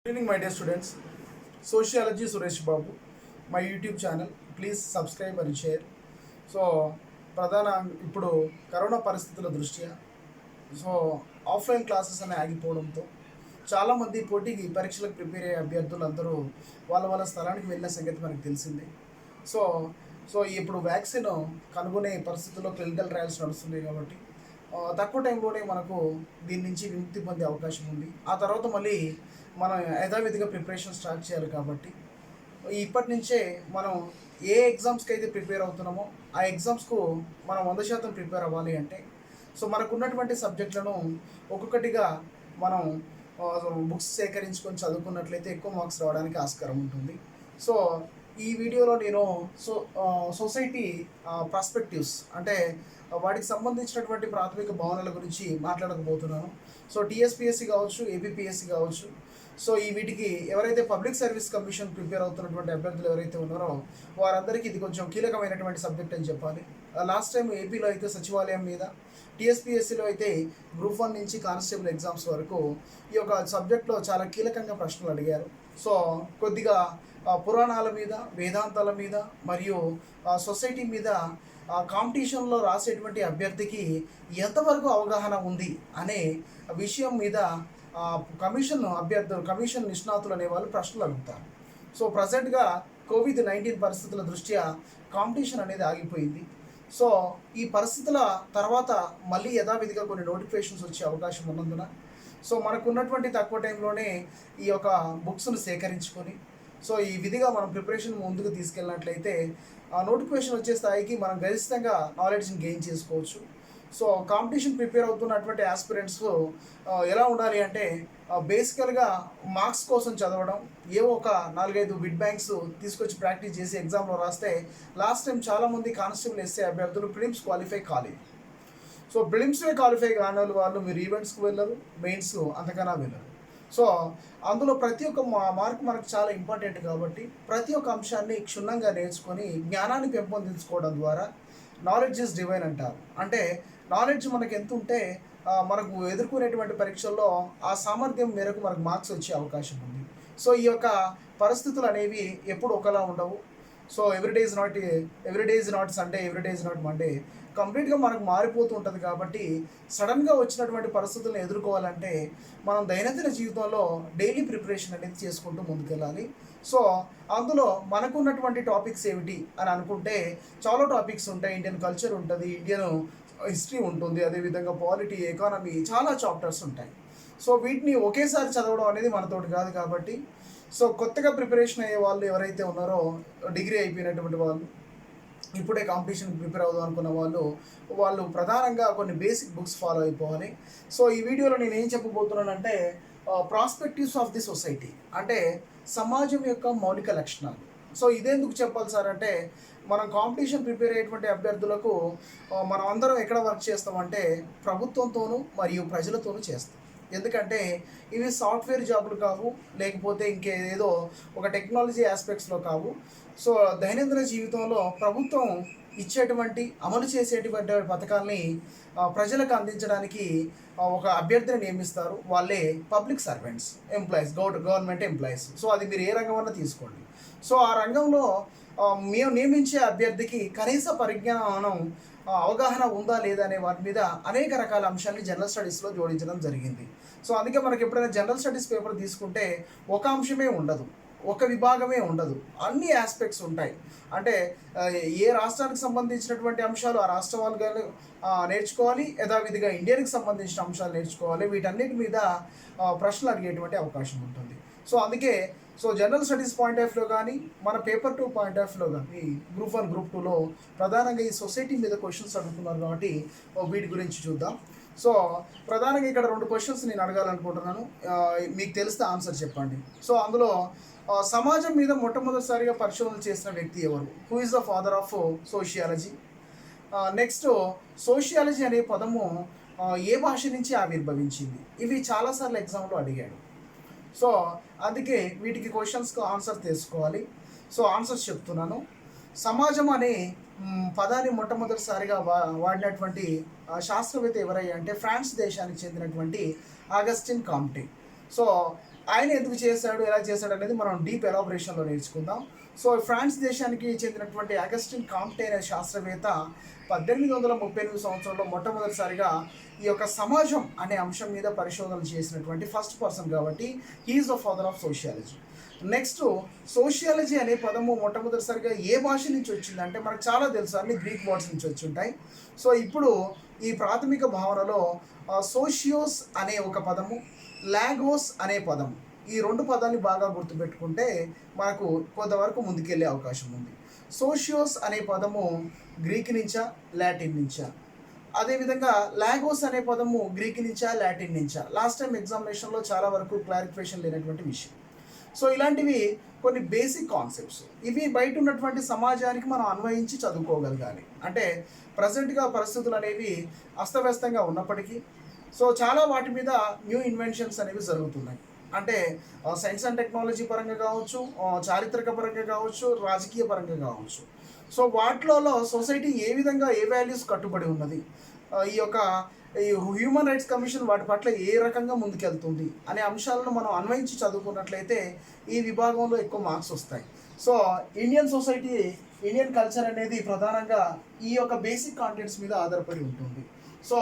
Good evening, my dear students. Sociology Suresh Babu, my YouTube channel please subscribe and share. So ప్రధాన ఇప్పుడు corona పరిస్థితుల దృష్ట్యా so offline classes అనేవి ఆగిపోవడంతో చాలామంది పోటీకి పరీక్షలకు ప్రిపేర్ అయ్యే అభ్యర్థులందరూ వాళ్ళ స్థలానికి వెళ్ళిన సంగతి మనకు తెలిసిందే. సో సో ఇప్పుడు వ్యాక్సిన్ కనుగొనే పరిస్థితుల్లో క్లినికల్ ట్రయల్స్ నడుస్తున్నాయి కాబట్టి తక్కువ టైంలోనే మనకు దీని నుంచి విముక్తి పొందే అవకాశం ఉంది. ఆ తర్వాత మళ్ళీ మనం యథావిధిగా ప్రిపరేషన్ స్టార్ట్ చేయాలి కాబట్టి ఇప్పటి నుంచే మనం ఏ ఎగ్జామ్స్కి అయితే ప్రిపేర్ అవుతున్నామో ఆ ఎగ్జామ్స్కు మనం 100% ప్రిపేర్ అవ్వాలి అంటే సో మనకు ఉన్నటువంటి సబ్జెక్టులను ఒక్కొక్కటిగా మనం బుక్స్ సేకరించుకొని చదువుకున్నట్లయితే ఎక్కువ మార్క్స్ రావడానికి ఆస్కారం ఉంటుంది. సో ఈ వీడియోలో నేను సొసైటీ ప్రాస్పెక్టివ్స్ అంటే వాటికి సంబంధించినటువంటి ప్రాథమిక భావనల గురించి మాట్లాడకపోతున్నాను. సో టీఎస్పిఎస్సి కావచ్చు, ఏపీపీఎస్సి కావచ్చు, సో ఈ వీటికి ఎవరైతే పబ్లిక్ సర్వీస్ కమిషన్ ప్రిపేర్ అవుతున్నటువంటి అభ్యర్థులు ఎవరైతే ఉన్నారో వారందరికీ ఇది కొంచెం కీలకమైనటువంటి సబ్జెక్ట్ అని చెప్పాలి. లాస్ట్ టైం ఏపీలో అయితే సచివాలయం మీద, టీఎస్పిఎస్సిలో అయితే గ్రూప్ 1 నుంచి కానిస్టేబుల్ ఎగ్జామ్స్ వరకు ఈ యొక్క సబ్జెక్ట్లో చాలా కీలకంగా ప్రశ్నలు అడిగారు. సో కొద్దిగా పురాణాల మీద, వేదాంతాల మీద మరియు సొసైటీ మీద కాంపిటీషన్లో రాసేటువంటి అభ్యర్థికి ఎంతవరకు అవగాహన ఉంది అనే విషయం మీద కమిషన్ నిష్ణాతులు అనేవాళ్ళు ప్రశ్నలు అడుగుతారు. సో ప్రజెంట్గా COVID-19 పరిస్థితుల దృష్ట్యా కాంపిటీషన్ అనేది ఆగిపోయింది. సో ఈ పరిస్థితుల తర్వాత మళ్ళీ యథావిధిగా కొన్ని నోటిఫికేషన్స్ వచ్చే అవకాశం ఉన్నందున సో మనకున్నటువంటి తక్కువ టైంలోనే ఈ యొక్క బుక్స్ను సేకరించుకొని సో ఈ విధిగా మనం ప్రిపరేషన్ ముందుకు తీసుకెళ్ళినట్లయితే నోటిఫికేషన్ వచ్చే స్థాయికి మనం గరిష్టంగా నాలెడ్జ్ని గెయిన్ చేసుకోవచ్చు. సో కాంపిటీషన్ ప్రిపేర్ అవుతున్నటువంటి ఆస్పిరెంట్స్ ఎలా ఉండాలి అంటే బేసికల్గా మార్క్స్ కోసం చదవడం, ఏవో ఒక 4-5 బిడ్ బ్యాంక్స్ తీసుకొచ్చి ప్రాక్టీస్ చేసి ఎగ్జామ్లో రాస్తే లాస్ట్ టైం చాలామంది కానిస్టేబుల్ ఎస్ఏ అభ్యర్థులు ప్రిలిమ్స్ క్వాలిఫై కాలేదు. సో ప్రిలిమ్స్లో క్వాలిఫై కాని వాళ్ళు మీరు ఈవెంట్స్కి వెళ్ళరు, మెయిన్స్ అంతకన్నా వెళ్ళరు. సో అందులో ప్రతి ఒక్క మార్క్ మనకు చాలా ఇంపార్టెంట్ కాబట్టి ప్రతి ఒక్క అంశాన్ని క్షుణ్ణంగా నేర్చుకొని జ్ఞానాన్ని పెంపొందించుకోవడం ద్వారా నాలెడ్జ్ ఇస్ డివైన్ అంటారు. అంటే నాలెడ్జ్ మనకు ఎంత ఉంటే మనకు ఎదుర్కొనేటువంటి పరీక్షల్లో ఆ సామర్థ్యం మేరకు మనకు మార్క్స్ వచ్చే అవకాశం ఉంది. సో ఈ యొక్క పరిస్థితులు అనేవి ఎప్పుడు ఒకలా ఉండవు. So everyday is not Sunday, everyday is not Monday. కంప్లీట్గా మనకు మారిపోతూ ఉంటుంది కాబట్టి సడన్గా వచ్చినటువంటి పరిస్థితులను ఎదుర్కోవాలంటే మనం దైనందిన జీవితంలో డైలీ ప్రిపరేషన్ అనేది చేసుకుంటూ ముందుకెళ్ళాలి. సో అందులో మనకున్నటువంటి టాపిక్స్ ఏమిటి అని అనుకుంటే చాలా టాపిక్స్ ఉంటాయి. ఇండియన్ కల్చర్ ఉంటుంది, ఇండియన్ హిస్టరీ ఉంటుంది, అదేవిధంగా పాలిటీ, ఎకానమీ, చాలా చాప్టర్స్ ఉంటాయి. సో వీటిని ఒకేసారి చదవడం అనేది మనతోటి కాదు కాబట్టి సో కొత్తగా ప్రిపరేషన్ అయ్యే వాళ్ళు ఎవరైతే ఉన్నారో, డిగ్రీ అయిపోయినటువంటి వాళ్ళు, ఇప్పుడే కాంపిటీషన్ ప్రిపేర్ అవుదాం అనుకున్న వాళ్ళు ప్రధానంగా కొన్ని బేసిక్ బుక్స్ ఫాలో అయిపోవాలి. సో ఈ వీడియోలో నేను ఏం చెప్పబోతున్నానంటే ప్రాస్పెక్టివ్స్ ఆఫ్ ది సొసైటీ అంటే సమాజం యొక్క మౌలిక లక్షణాలు. సో ఇదేందుకు చెప్పాలి సార్ అంటే మనం కాంపిటీషన్ ప్రిపేర్ అయ్యేటువంటి అభ్యర్థులకు మనం అందరం ఎక్కడ వర్క్ చేస్తామంటే ప్రభుత్వంతోనూ మరియు ప్రజలతోనూ చేస్తాం. ఎందుకంటే ఇవి సాఫ్ట్వేర్ జాబులు కావు, లేకపోతే ఇంకేదో ఒక టెక్నాలజీ ఆస్పెక్ట్స్లో కావు. సో దైనందిన జీవితంలో ప్రభుత్వం ఇచ్చేటువంటి అమలు చేసేటువంటి పథకాలని ప్రజలకు అందించడానికి ఒక అభ్యర్థిని నియమిస్తారు. వాళ్ళే public servants, employees, government employees. So అది మీరు ఏ రంగం అన్నా తీసుకోండి. సో ఆ రంగంలో మేము నియమించే అభ్యర్థికి కనీస పరిజ్ఞానం, అవగాహన ఉందా లేదా అనే వాటి మీద అనేక రకాల అంశాన్ని జనరల్ స్టడీస్లో జోడించడం జరిగింది. సో అందుకే మనకి ఎప్పుడైనా జనరల్ స్టడీస్ పేపర్ తీసుకుంటే ఒక అంశమే ఉండదు, ఒక విభాగమే ఉండదు, అన్ని ఆస్పెక్ట్స్ ఉంటాయి. అంటే ఏ రాష్ట్రానికి సంబంధించినటువంటి అంశాలు ఆ రాష్ట్రం వాళ్ళు నేర్చుకోవాలి, యథావిధిగా ఇండియాకి సంబంధించిన అంశాలు నేర్చుకోవాలి. వీటన్నిటి మీద ప్రశ్నలు అడిగేటువంటి అవకాశం ఉంటుంది. సో అందుకే జనరల్ స్టడీస్ పాయింట్ ఆఫ్ వ్యూలో కానీ, మన పేపర్ 2 పాయింట్ ఆఫ్ వ్యూలో కానీ గ్రూప్ 1, గ్రూప్ 2లో ప్రధానంగా ఈ సొసైటీ మీద క్వశ్చన్స్ అడుగుతున్నారు కాబట్టి వీటి గురించి చూద్దాం. సో ప్రధానంగా ఇక్కడ 2 క్వశ్చన్స్ నేను అడగాలనుకుంటున్నాను, మీకు తెలిస్తే ఆన్సర్ చెప్పండి. సో అందులో సమాజం మీద మొట్టమొదటిసారిగా పరిశోధన చేసిన వ్యక్తి ఎవరు? Who is the father of sociology? Next, sociology అనే పదము ఏ భాష నుంచి ఆవిర్భవించింది? ఇవి చాలాసార్లు ఎగ్జామ్లో అడిగాడు. సో అందుకే వీటికి క్వశ్చన్స్కి ఆన్సర్ తెలుసుకోవాలి. సో ఆన్సర్స్ చెప్తున్నాను. సమాజం అనే పదాన్ని మొట్టమొదటిసారిగా వాడినటువంటి శాస్త్రవేత్త ఎవరయ్యా అంటే ఫ్రాన్స్ దేశానికి చెందినటువంటి ఆగస్టిన్ కాంటే. సో ఆయన ఎందుకు చేశాడు, ఎలా చేశాడు అనేది మనం డీప్ ఎలాబరేషన్లో నేర్చుకుందాం. సో ఫ్రాన్స్ దేశానికి చెందినటువంటి అగస్టిన్ కాంటే అనే శాస్త్రవేత్త 1838 సంవత్సరంలో మొట్టమొదటిసారిగా ఈ యొక్క సమాజం అనే అంశం మీద పరిశోధనలు చేసినటువంటి ఫస్ట్ పర్సన్ కాబట్టి he is the father of sociology. Next, sociology అనే పదము మొట్టమొదటిసారిగా ఏ భాష నుంచి వచ్చిందంటే మనకు చాలా తెలుసు, అన్ని గ్రీక్ వర్డ్స్ నుంచి వచ్చి ఉంటాయి. సో ఇప్పుడు ఈ ప్రాథమిక భావనలో సోషియోస్ అనే ఒక పదము, లాగోస్ అనే పదము, ఈ రెండు పదాన్ని బాగా గుర్తుపెట్టుకుంటే మనకు కొంతవరకు ముందుకెళ్ళే అవకాశం ఉంది. సోషియోస్ అనే పదము గ్రీక్ నుంచా, లాటిన్ నుంచా? అదేవిధంగా లాగోస్ అనే పదము గ్రీక్ నుంచా, లాటిన్ నుంచా? లాస్ట్ టైం ఎగ్జామినేషన్లో చాలా వరకు క్లారిఫికేషన్ లేనటువంటి విషయం. సో ఇలాంటివి కొన్ని బేసిక్ కాన్సెప్ట్స్, ఇవి బయట ఉన్నటువంటి సమాజానికి మనం అన్వయించి చదువుకోగలగాలి. అంటే ప్రజెంట్గా పరిస్థితులు అనేవి అస్తవ్యస్తంగా ఉన్నప్పటికీ సో చాలా వాటి మీద న్యూ ఇన్వెన్షన్స్ అనేవి జరుగుతున్నాయి. అంటే సైన్స్ అండ్ టెక్నాలజీ పరంగా కావచ్చు, చారిత్రక పరంగా కావచ్చు, రాజకీయ పరంగా కావచ్చు. సో వాటిలో సొసైటీ ఏ విధంగా ఏ వాల్యూస్ కట్టుబడి ఉన్నది, ఈ యొక్క ఈ హ్యూమన్ రైట్స్ కమిషన్ వాటి పట్ల ఏ రకంగా ముందుకెళ్తుంది అనే అంశాలను మనం అన్వయించి చదువుకున్నట్లయితే ఈ విభాగంలో ఎక్కువ మార్క్స్ వస్తాయి. So Indian society, Indian culture అనేది ప్రధానంగా ఈ యొక్క బేసిక్ కాంటెంట్స్ మీద ఆధారపడి ఉంటుంది. సో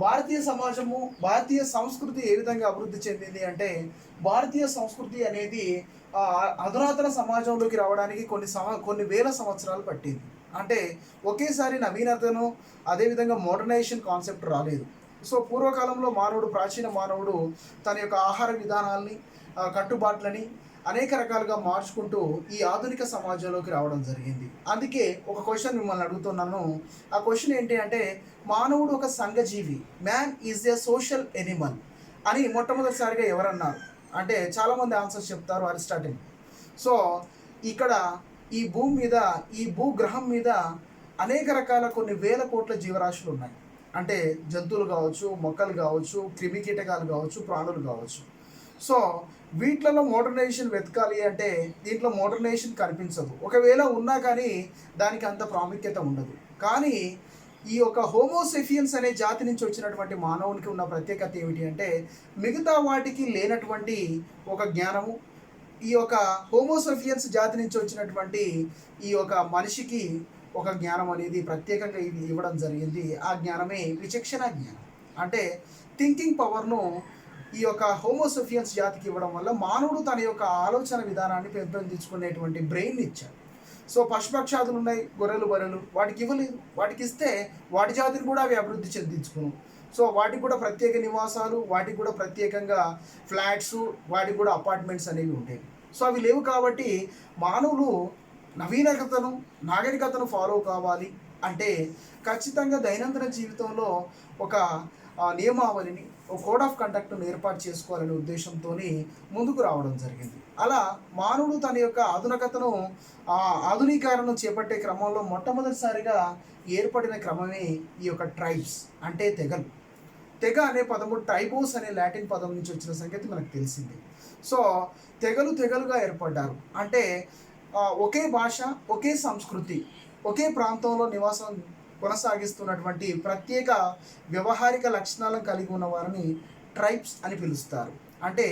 భారతీయ సమాజము, భారతీయ సంస్కృతి ఏ విధంగా అభివృద్ధి చెందింది అంటే భారతీయ సంస్కృతి అనేది అధునాతన సమాజంలోకి రావడానికి కొన్ని వేల సంవత్సరాలు పట్టింది. అంటే ఒకేసారి నవీనతను, అదేవిధంగా మోడర్నైజేషన్ కాన్సెప్ట్ రాలేదు. సో పూర్వకాలంలో ప్రాచీన మానవుడు తన యొక్క ఆహార విధానాల్ని, కట్టుబాట్లని అనేక రకాలుగా మార్చుకుంటూ ఈ ఆధునిక సమాజంలోకి రావడం జరిగింది. అందుకే ఒక క్వశ్చన్ మిమ్మల్ని అడుగుతున్నాను. ఆ క్వశ్చన్ ఏంటి అంటే, మానవుడు ఒక సంఘజీవి, man is a social animal అని మొట్టమొదటిసారిగా ఎవరన్నారు అంటే చాలామంది ఆన్సర్స్ చెప్తారు, అరిస్టాటిల్. సో ఇక్కడ ఈ భూమి మీద, ఈ భూగ్రహం మీద అనేక రకాల కొన్ని వేల కోట్ల జీవరాశులు ఉన్నాయి. అంటే జంతువులు కావచ్చు, మొక్కలు కావచ్చు, క్రిమికీటకాలు కావచ్చు, ప్రాణులు కావచ్చు. సో వీటిలలో మోడర్నైజేషన్ వెతకాలి అంటే దీంట్లో మోడర్నైజేషన్ కనిపించదు, ఒకవేళ ఉన్నా కానీ దానికి అంత ప్రాముఖ్యత ఉండదు. కానీ ఈ యొక్క హోమోసెఫియన్స్ అనే జాతి నుంచి వచ్చినటువంటి మానవునికి ఉన్న ప్రత్యేకత ఏమిటి అంటే మిగతా వాటికి లేనటువంటి ఒక జ్ఞానము ఈ యొక్క హోమోసెఫియన్స్ జాతి నుంచి వచ్చినటువంటి ఈ యొక్క మనిషికి ఒక జ్ఞానం అనేది ప్రత్యేకంగా ఇది ఇవ్వడం జరిగింది. ఆ జ్ఞానమే విచక్షణ జ్ఞానం. అంటే థింకింగ్ పవర్ను ఈ యొక్క హోమోసెఫియన్స్ జాతికి ఇవ్వడం వల్ల మానవుడు తన యొక్క ఆలోచన విధానాన్ని పెంపొందించుకునేటువంటి బ్రెయిన్ ఇచ్చాడు. సో పశుపక్షాదులు ఉన్నాయి, గొర్రెలు బర్రెలు, వాటికి ఇవ్వలేదు. వాటికి ఇస్తే వాటి జాతిని కూడా అవి అభివృద్ధి చెందించుకును. సో వాటికి కూడా ప్రత్యేక నివాసాలు, వాటికి కూడా ప్రత్యేకంగా ఫ్లాట్స్, వాటికి కూడా అపార్ట్మెంట్స్ అనేవి ఉంటాయి. సో అవి లేవు కాబట్టి మానవులు నవీనకతను, నాగరికతను ఫాలో కావాలి అంటే ఖచ్చితంగా దైనందిన జీవితంలో ఒక నియమావళిని, ఒక కోడ్ ఆఫ్ కండక్ట్ను ఏర్పాటు చేసుకోవాలనే ఉద్దేశంతో ముందుకు రావడం జరిగింది. అలా మానవుడు తన యొక్క ఆధునీకరణను చేపట్టే క్రమంలో మొట్టమొదటిసారిగా ఏర్పడిన క్రమమే ఈ యొక్క ట్రైబ్స్, అంటే తెగలు. తెగ అనే పదము ట్రైబోస్ అనే లాటిన్ పదం నుంచి వచ్చిన సంగతి మనకు తెలిసింది. సో తెగలుగా ఏర్పడ్డారు. అంటే ఒకే భాష, ఒకే సంస్కృతి, ఒకే ప్రాంతంలో నివాసం కొనసాగిస్తున్నటువంటి ప్రత్యేక వ్యవహారిక లక్షణాలను కలిగి ఉన్న వారిని ట్రైబ్స్ అని పిలుస్తారు. అంటే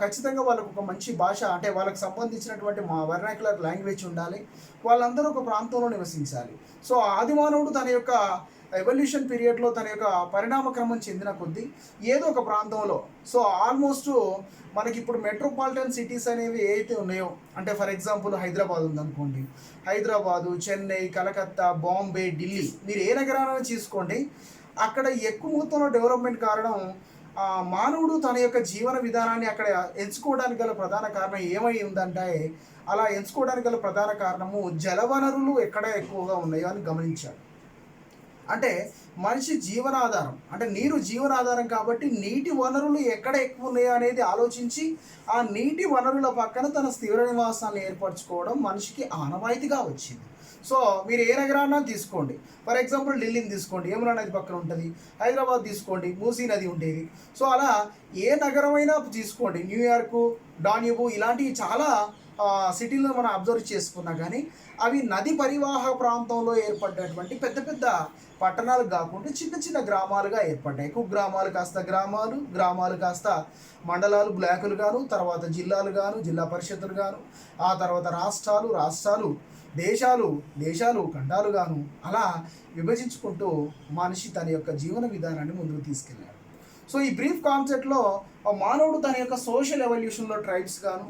ఖచ్చితంగా వాళ్ళకు ఒక మంచి భాష, అంటే వాళ్ళకు సంబంధించినటువంటి వర్నాక్యులర్ లాంగ్వేజ్ ఉండాలి. వాళ్ళందరూ ఒక ప్రాంతంలో నివసించాలి. సో ఆదిమానవుడు తన యొక్క ఎవల్యూషన్ పీరియడ్లో తన యొక్క పరిణామ క్రమం చెందిన కొద్దీ ఏదో ఒక ప్రాంతంలో, సో ఆల్మోస్ట్ మనకి ఇప్పుడు మెట్రోపాలిటన్ సిటీస్ అనేవి ఏవైతే ఉన్నాయో, అంటే ఫర్ ఎగ్జాంపుల్ హైదరాబాద్ ఉందనుకోండి, హైదరాబాదు, చెన్నై, కలకత్తా, బాంబే, ఢిల్లీ, మీరు ఏ నగరాన్ని తీసుకోండి, అక్కడ ఎక్కువ మొత్తంలో డెవలప్మెంట్ కారణం మానవుడు తన యొక్క జీవన విధానాన్ని అక్కడ ఎంచుకోవడానికి గల ప్రధాన కారణం ఏమై ఉందంటే, అలా ఎంచుకోవడానికి గల ప్రధాన కారణము జలవనరులు ఎక్కడ ఎక్కువగా ఉన్నాయో అని గమనించాడు. అంటే మనిషి జీవనాధారం, అంటే నీరు జీవనాధారం కాబట్టి నీటి వనరులు ఎక్కడ ఎక్కువ ఉన్నాయో అనేది ఆలోచించి ఆ నీటి వనరుల పక్కన తన స్థిర నివాసాన్ని ఏర్పరచుకోవడం మనిషికి ఆనవాయితీగా వచ్చింది. సో మీరు ఏ నగరాన్ని తీసుకోండి, ఫర్ ఎగ్జాంపుల్ ఢిల్లీని తీసుకోండి, యమునా నది పక్కన ఉంటుంది. హైదరాబాద్ తీసుకోండి, మూసీ నది ఉండేది. సో అలా ఏ నగరమైనా తీసుకోండి, న్యూయార్కు, డాన్యూబు, ఇలాంటివి చాలా సిటీలో మనం అబ్జర్వ్ చేసుకున్నా కానీ అవి నది పరివాహక ప్రాంతంలో ఏర్పడ్డటువంటి పెద్ద పెద్ద పట్టణాలు కాకుండా చిన్న చిన్న గ్రామాలుగా ఏర్పడ్డాయి. కుగ్రామాలు కాస్త గ్రామాలు, గ్రామాలు కాస్త మండలాలు, బ్లాకులు గాను, తర్వాత జిల్లాలు గాను, జిల్లా పరిషత్తులు గాను, ఆ తర్వాత రాష్ట్రాలు, రాష్ట్రాలు, దేశాలు, దేశాలు, ఖండాలు గాను అలా విభజించుకుంటూ మనిషి తన యొక్క జీవన విధానాన్ని ముందుకు తీసుకెళ్ళాడు. సో ఈ బ్రీఫ్ కాన్సెప్ట్లో మానవుడు తన యొక్క సోషల్ ఎవల్యూషన్లో ట్రైబ్స్ గాను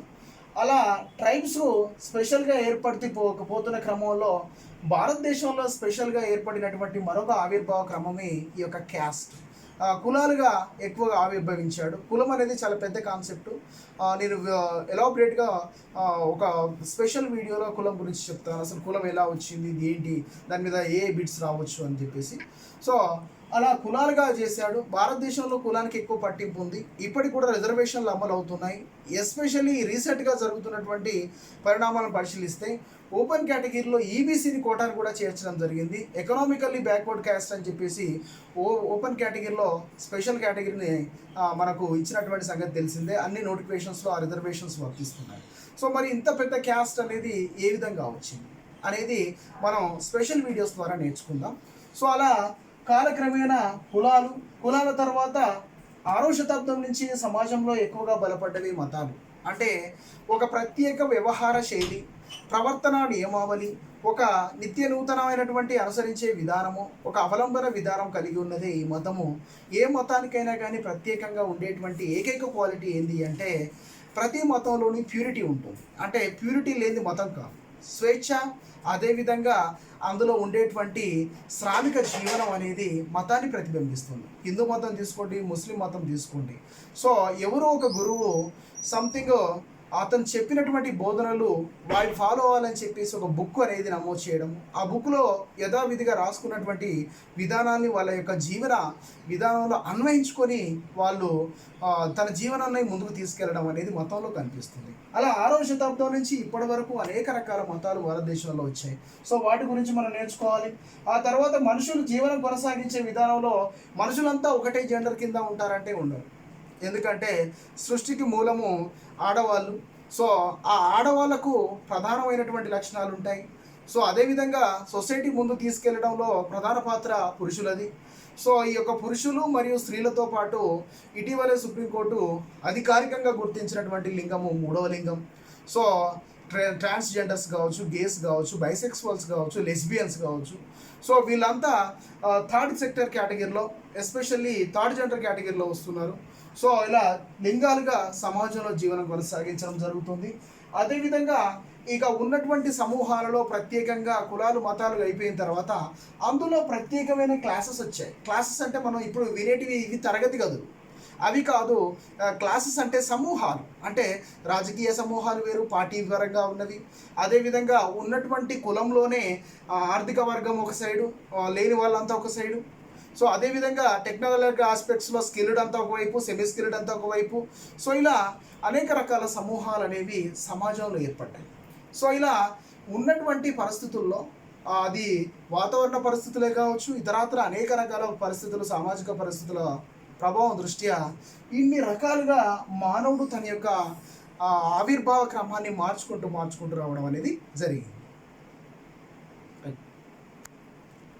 అలా ట్రైబ్స్ స్పెషల్గా పోతున్న క్రమంలో భారతదేశంలో స్పెషల్గా ఏర్పడినటువంటి మరొక ఆవిర్భావ క్రమమే ఈ యొక్క క్యాస్ట్. కులాలుగా ఎక్కువగా ఆవిర్భవించాడు. కులం అనేది చాలా పెద్ద కాన్సెప్ట్. నేను ఎలాబరేట్గా ఒక స్పెషల్ వీడియోలో కులం గురించి చెప్తాను. అసలు కులం ఎలా వచ్చింది, ఇది ఏంటి, దాని మీద ఏ బిట్స్ రావచ్చు అని చెప్పేసి. సో అలా కులాలుగా చేశాడు. భారతదేశంలో కులానికి ఎక్కువ పట్టింపు ఉంది. ఇప్పటికి కూడా రిజర్వేషన్లు అమలు అవుతున్నాయి. ఎస్పెషల్లీ రీసెంట్గా జరుగుతున్నటువంటి పరిణామాలను పరిశీలిస్తే ఓపెన్ కేటగిరీలో ఈబీసీని కోటాను కూడా చేర్చడం జరిగింది. ఎకనామికల్లీ బ్యాక్వర్డ్ క్యాస్ట్ అని చెప్పేసి ఓపెన్ కేటగిరీలో స్పెషల్ కేటగిరీని మనకు ఇచ్చినటువంటి సంగతి తెలిసిందే. అన్ని నోటిఫికేషన్స్లో ఆ రిజర్వేషన్స్ వర్తిస్తున్నాయి. సో మరి ఇంత పెద్ద క్యాస్ట్ అనేది ఏ విధంగా వచ్చింది అనేది మనం స్పెషల్ వీడియోస్ ద్వారా నేర్చుకుందాం. సో అలా కాలక్రమేణా కులాల తర్వాత 6వ శతాబ్దం నుంచి సమాజంలో ఎక్కువగా బలపడ్డవి మతాలు. అంటే ఒక ప్రత్యేక వ్యవహార శైలి, ప్రవర్తన నియమావళి, ఒక నిత్య నూతనమైనటువంటి అనుసరించే విధానము, ఒక అవలంబన విధానం కలిగి ఉన్నది ఈ మతము. ఏ మతానికైనా కానీ ప్రత్యేకంగా ఉండేటువంటి ఏకైక క్వాలిటీ ఏంటి అంటే ప్రతి మతంలోని ప్యూరిటీ ఉంటుంది. అంటే ప్యూరిటీ లేని మతం కాదు. స్వేచ్ఛ, అదేవిధంగా అందులో ఉండేటువంటి శ్రామిక జీవనం అనేది మతాన్ని ప్రతిబింబిస్తుంది. హిందూ మతం తీసుకోండి, ముస్లిం మతం తీసుకోండి. సో ఎవరో ఒక గురువు సంథింగ్ అతను చెప్పినటువంటి బోధనలు వాళ్ళు ఫాలో అవ్వాలని చెప్పేసి ఒక బుక్ అనేది నమోదు చేయడం, ఆ బుక్లో యథావిధిగా రాసుకున్నటువంటి విధానాన్ని వాళ్ళ యొక్క జీవన విధానంలో అన్వయించుకొని వాళ్ళు తన జీవనాన్ని ముందుకు తీసుకెళ్లడం అనేది మతంలో కనిపిస్తుంది. అలా 6వ శతాబ్దం నుంచి ఇప్పటి వరకు అనేక రకాల మతాలు భారతదేశంలో వచ్చాయి. సో వాటి గురించి మనం నేర్చుకోవాలి. ఆ తర్వాత మనుషులు జీవనం కొనసాగించే విధానంలో మనుషులంతా ఒకటే జెండర్ కింద ఉంటారంటే ఉండరు. ఎందుకంటే సృష్టికి మూలము ఆడవాళ్ళు. సో ఆ ఆడవాళ్ళకు ప్రధానమైనటువంటి లక్షణాలు ఉంటాయి. సో అదేవిధంగా సొసైటీ ముందు తీసుకెళ్లడంలో ప్రధాన పాత్ర పురుషులది. సో ఈ యొక్క పురుషులు మరియు స్త్రీలతో పాటు ఇటీవలే సుప్రీంకోర్టు అధికారికంగా గుర్తించినటువంటి లింగము 3వ లింగం. సో ట్రాన్స్జెండర్స్ కావచ్చు, గేస్ కావచ్చు, బైసెక్సువల్స్ కావచ్చు, లెస్బియన్స్ కావచ్చు. సో వీళ్ళంతా థర్డ్ సెక్టర్ కేటగిరీలో, ఎస్పెషల్లీ థర్డ్ జెండర్ కేటగిరీలో వస్తున్నారు. సో ఇలా లింగాలుగా సమాజంలో జీవనం కొనసాగించడం జరుగుతుంది. అదేవిధంగా ఇక ఉన్నటువంటి సమూహాలలో ప్రత్యేకంగా కులాలు మతాలు అయిపోయిన తర్వాత అందులో ప్రత్యేకమైన క్లాసెస్ వచ్చాయి. క్లాసెస్ అంటే మనం ఇప్పుడు వినేటివి ఇవి తరగతి గదులు, అవి కాదు. క్లాసెస్ అంటే సమూహాలు, అంటే రాజకీయ సమూహాలు వేరు, పార్టీ పరంగా ఉన్నవి. అదేవిధంగా ఉన్నటువంటి కులంలోనే ఆర్థిక వర్గం ఒక సైడు, లేని వాళ్ళంతా ఒక సైడు. సో అదేవిధంగా టెక్నాలజీ ఆస్పెక్ట్స్లో స్కిల్డ్ అంతా ఒకవైపు, సెమీ స్కిల్డ్ అంతా ఒకవైపు. సో ఇలా అనేక రకాల సమూహాలు అనేవి సమాజంలో ఏర్పడ్డాయి. సో ఇలా ఉన్నటువంటి పరిస్థితుల్లో అది వాతావరణ పరిస్థితులే కావచ్చు, ఇతరత్ర అనేక రకాల పరిస్థితులు, సామాజిక పరిస్థితుల ప్రభావం దృష్ట్యా ఇన్ని రకాలుగా మానవుడు తన యొక్క ఆవిర్భావ క్రమాన్ని మార్చుకుంటూ రావడం అనేది జరిగింది.